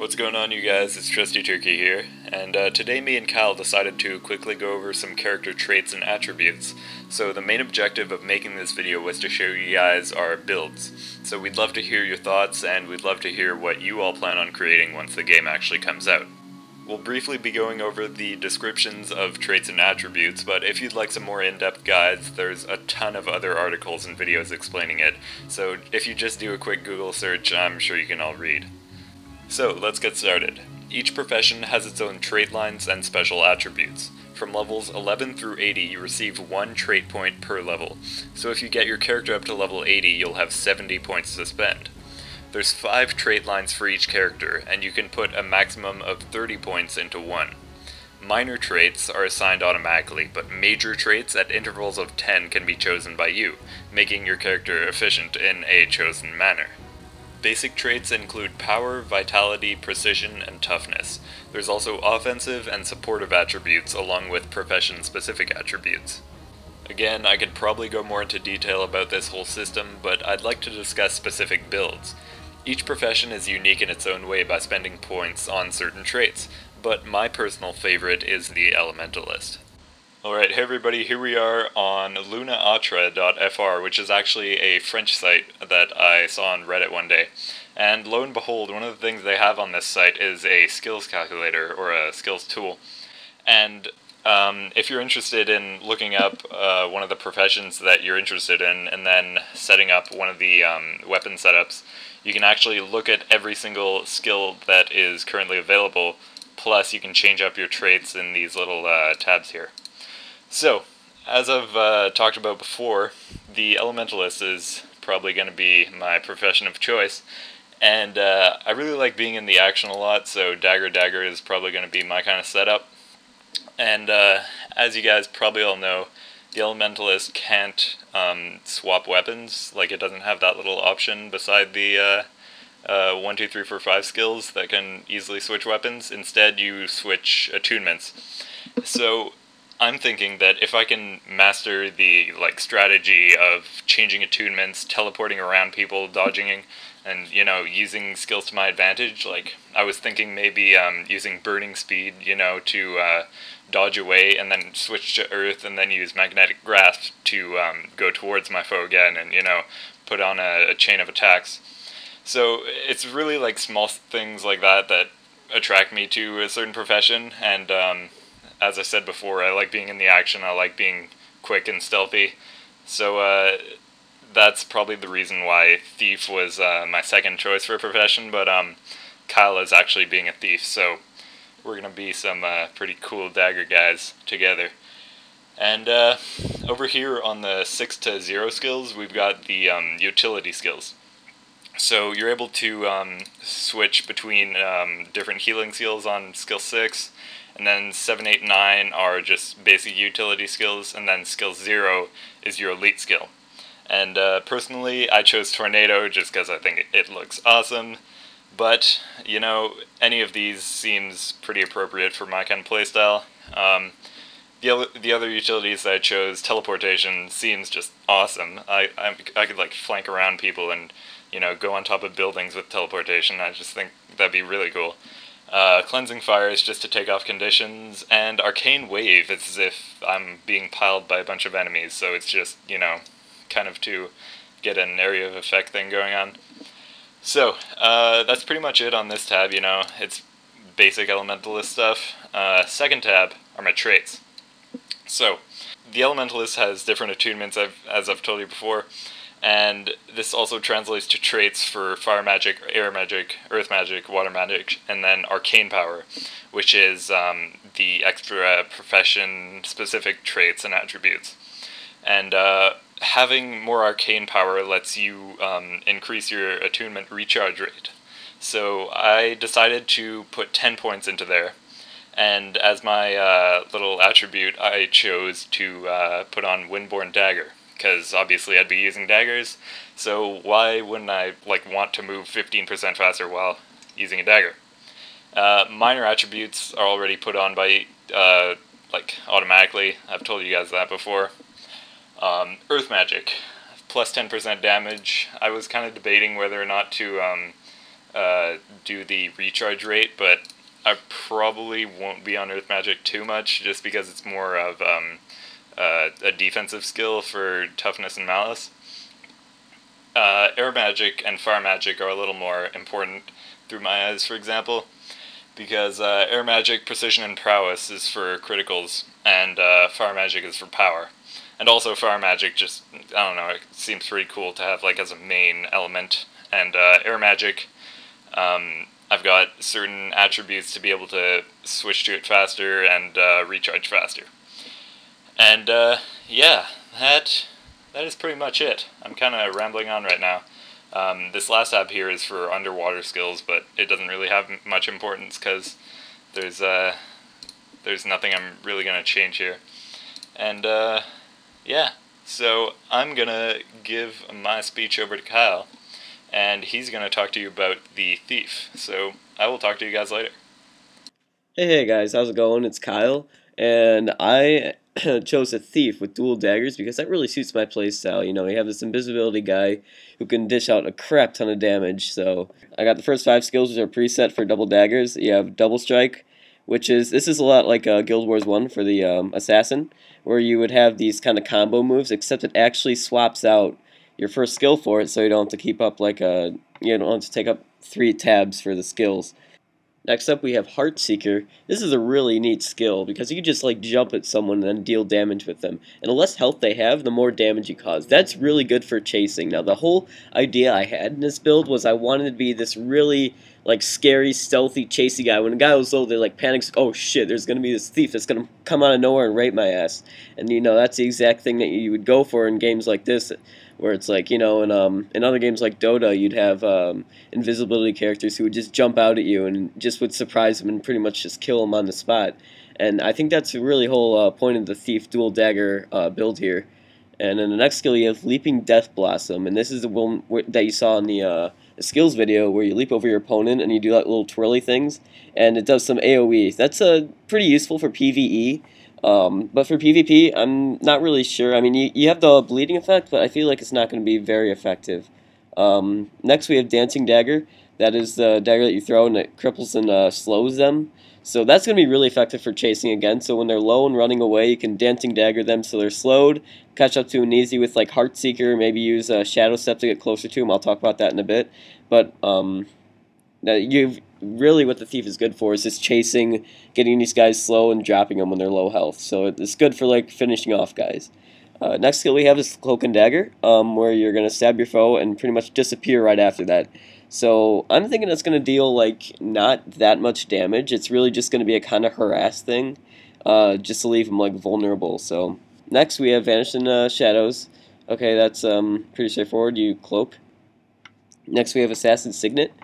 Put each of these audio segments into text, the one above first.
What's going on, you guys? It's Trusty Turkey here, and today me and Kyle decided to quickly go over some character traits and attributes. So the main objective of making this video was to show you guys our builds. So we'd love to hear your thoughts, and we'd love to hear what you all plan on creating once the game actually comes out. We'll briefly be going over the descriptions of traits and attributes, but if you'd like some more in-depth guides, there's a ton of other articles and videos explaining it, so if you just do a quick Google search, I'm sure you can all read. So, let's get started. Each profession has its own trait lines and special attributes. From levels 11 through 80, you receive 1 trait point per level, so if you get your character up to level 80, you'll have 70 points to spend. There's 5 trait lines for each character, and you can put a maximum of 30 points into one. Minor traits are assigned automatically, but major traits at intervals of 10 can be chosen by you, making your character efficient in a chosen manner. Basic traits include power, vitality, precision, and toughness. There's also offensive and supportive attributes along with profession-specific attributes. Again, I could probably go more into detail about this whole system, but I'd like to discuss specific builds. Each profession is unique in its own way by spending points on certain traits, but my personal favorite is the Elementalist. Alright, hey everybody, here we are on lunaatra.fr, which is actually a French site that I saw on Reddit one day. And lo and behold, one of the things they have on this site is a skills calculator, or a skills tool. And if you're interested in looking up one of the professions that you're interested in, and then setting up one of the weapon setups, you can actually look at every single skill that is currently available, plus you can change up your traits in these little tabs here. So, as I've talked about before, the Elementalist is probably going to be my profession of choice, and I really like being in the action a lot, so Dagger is probably going to be my kind of setup. And as you guys probably all know, the Elementalist can't swap weapons. Like, it doesn't have that little option beside the 1, 2, 3, 4, 5 skills that can easily switch weapons. Instead, you switch attunements. So I'm thinking that if I can master the strategy of changing attunements, teleporting around people, dodging, and using skills to my advantage, like I was thinking maybe using burning speed, to dodge away, and then switch to earth, and then use magnetic grasp to go towards my foe again, and put on a chain of attacks. So it's really like small things like that that attract me to a certain profession, and as I said before, I like being in the action, I like being quick and stealthy, so that's probably the reason why Thief was my second choice for a profession, but Kyle is actually being a thief, so we're going to be some pretty cool dagger guys together. And over here on the 6 to 0 skills, we've got the utility skills. So you're able to switch between different healing skills on skill 6, and then 7, 8, 9 are just basic utility skills, and then skill 0 is your elite skill. And personally, I chose Tornado just because I think it looks awesome, but, any of these seems pretty appropriate for my kind of playstyle. The other utilities that I chose, Teleportation, seems just awesome. I could flank around people and, go on top of buildings with teleportation. I just think that'd be really cool. Cleansing Fire is just to take off conditions, and Arcane Wave is as if I'm being piled by a bunch of enemies, so it's just, kind of to get an area of effect thing going on. So, that's pretty much it on this tab, it's basic Elementalist stuff. Second tab are my traits. So, the Elementalist has different attunements, as I've told you before, and this also translates to traits for Fire Magic, Air Magic, Earth Magic, Water Magic, and then Arcane Power, which is the extra profession-specific traits and attributes. And having more Arcane Power lets you increase your attunement recharge rate. So I decided to put 10 points into there, and as my little attribute, I chose to put on Windborne Dagger, because obviously I'd be using daggers, so why wouldn't I want to move 15% faster while using a dagger? Minor attributes are already put on by automatically. I've told you guys that before. Earth Magic, plus 10% damage. I was kind of debating whether or not to do the recharge rate, but I probably won't be on Earth Magic too much, just because it's more of a defensive skill for toughness and malice. Air Magic and Fire Magic are a little more important through my eyes, for example, because Air Magic, Precision, and Prowess is for criticals, and Fire Magic is for power. And also Fire Magic just, I don't know, it seems pretty cool to have like as a main element. And Air Magic, I've got certain attributes to be able to switch to it faster and recharge faster. And yeah, that is pretty much it. I'm kind of rambling on right now. This last tab here is for underwater skills, but it doesn't really have much importance because there's nothing I'm really going to change here. And yeah, so I'm going to give my speech over to Kyle, and he's going to talk to you about the thief. So I will talk to you guys later. Hey guys, how's it going? It's Kyle, and I chose a thief with dual daggers because that really suits my playstyle. You know, you have this invisibility guy who can dish out a crap ton of damage. So I got the first 5 skills, which are preset for double daggers. You have double strike, which this is a lot like Guild Wars 1 for the assassin, where you would have these kind of combo moves, except it actually swaps out your first skill for it, so you don't have to keep up like you don't have to take up 3 tabs for the skills. Next up we have Heart Seeker. This is a really neat skill because you can just like jump at someone and then deal damage with them. And the less health they have, the more damage you cause. That's really good for chasing. Now the whole idea I had in this build was I wanted to be this really like scary, stealthy, chasey guy. When a guy was low, they like panics, oh shit, there's gonna be this thief that's gonna come out of nowhere and rape my ass. And you know, that's the exact thing that you would go for in games like this, where it's like, you know, in other games like Dota, you'd have invisibility characters who would just jump out at you and just would surprise them and pretty much just kill them on the spot. And I think that's really whole point of the Thief dual dagger build here. And then the next skill you have Leaping Death Blossom, and this is the one that you saw in the skills video where you leap over your opponent and you do like little twirly things, and it does some AoE. That's pretty useful for PvE. But for PvP, I'm not really sure. I mean, you have the bleeding effect, but I feel like it's not going to be very effective. Next, we have Dancing Dagger. That is the dagger that you throw and it cripples and slows them. So that's going to be really effective for chasing again. So when they're low and running away, you can Dancing Dagger them so they're slowed, catch up to an easy with like Heart Seeker, maybe use Shadow Step to get closer to them. I'll talk about that in a bit. But really what the Thief is good for is just chasing, getting these guys slow and dropping them when they're low health. So it's good for like finishing off guys. Next skill we have is Cloak and Dagger, where you're going to stab your foe and pretty much disappear right after that. So I'm thinking it's going to deal like not that much damage. It's really just going to be a kind of harass thing, just to leave them like vulnerable. So next we have Vanish in Shadows. Okay, that's pretty straightforward. You cloak. Next we have Assassin's Signet,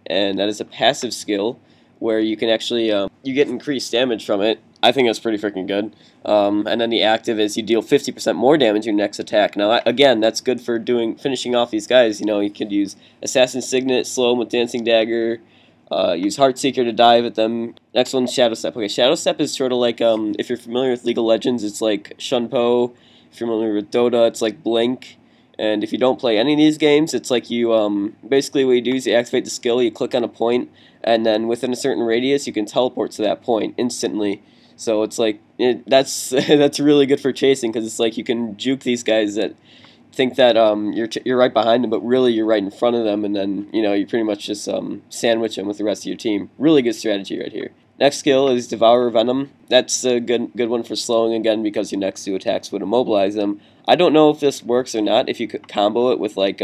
and that is a passive skill where you can actually you get increased damage from it. I think that's pretty freaking good. And then the active is you deal 50% more damage your next attack. Now again, that's good for finishing off these guys. You know, you could use Assassin's Signet, slow them with Dancing Dagger, use Heartseeker to dive at them. Next one's Shadow Step. Okay, Shadow Step is sort of like if you're familiar with League of Legends, it's like Shunpo. If you're familiar with Dota, it's like Blink. And if you don't play any of these games, it's like you, basically what you do is you activate the skill, you click on a point, and then within a certain radius, you can teleport to that point instantly. So it's like, that's really good for chasing, because it's like you can juke these guys that think that you're right behind them, but really you're right in front of them, and then, you know, you pretty much just sandwich them with the rest of your team. Really good strategy right here. Next skill is Devour Venom. That's a good one for slowing again, because your next 2 attacks would immobilize them. I don't know if this works or not, if you could combo it with like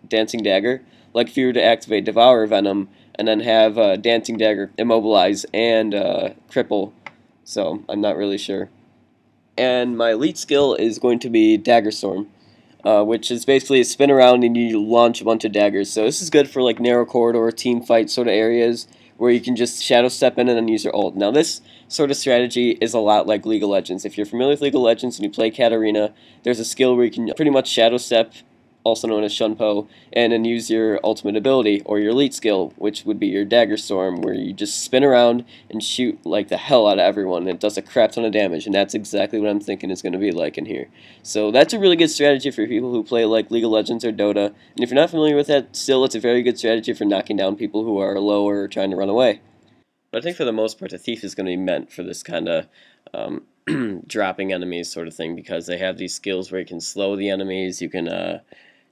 Dancing Dagger. Like if you were to activate Devour Venom and then have Dancing Dagger immobilize and cripple. So I'm not really sure. And my elite skill is going to be Dagger Storm, which is basically a spin around and you launch a bunch of daggers. So this is good for like narrow corridor, team fight sort of areas where you can just Shadow Step in and then use your ult. Now this sort of strategy is a lot like League of Legends. If you're familiar with League of Legends and you play Katarina, there's a skill where you can pretty much Shadow Step also known as Shunpo, and then use your ultimate ability, or your elite skill, which would be your Dagger Storm, where you just spin around and shoot like the hell out of everyone, and it does a crap ton of damage, and that's exactly what I'm thinking it's going to be like in here. So that's a really good strategy for people who play like League of Legends or Dota, and if you're not familiar with that, still it's a very good strategy for knocking down people who are low or trying to run away. But I think for the most part, the Thief is going to be meant for this kind of dropping enemies sort of thing, because they have these skills where you can slow the enemies, you can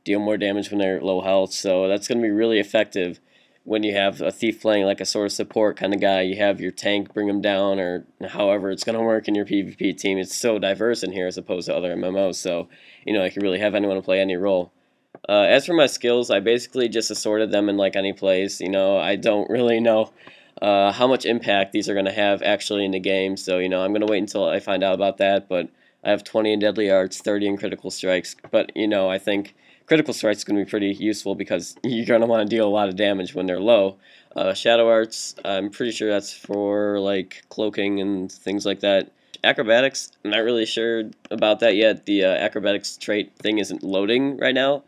deal more damage when they're low health, so that's going to be really effective when you have a Thief playing like a sort of support kind of guy. You have your tank bring them down, or however it's going to work in your PvP team. It's so diverse in here as opposed to other MMOs, so you can really have anyone play any role. As for my skills, I basically just assorted them in like any place. I don't really know how much impact these are going to have actually in the game, so I'm going to wait until I find out about that. But I have 20 in Deadly Arts, 30 in Critical Strikes, but I think Critical Strikes is going to be pretty useful because you're going to want to deal a lot of damage when they're low. Shadow Arts, I'm pretty sure that's for like cloaking and things like that. Acrobatics, I'm not really sure about that yet. The acrobatics trait thing isn't loading right now.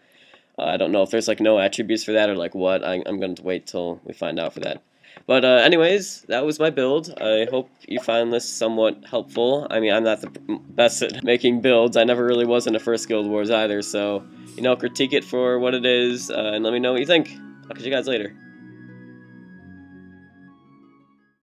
I don't know if there's like no attributes for that or like what. I'm going to wait till we find out for that. But anyways, that was my build. I hope you find this somewhat helpful. I mean, I'm not the best at making builds. I never really was in the first Guild Wars either, so critique it for what it is, and let me know what you think. I'll catch you guys later.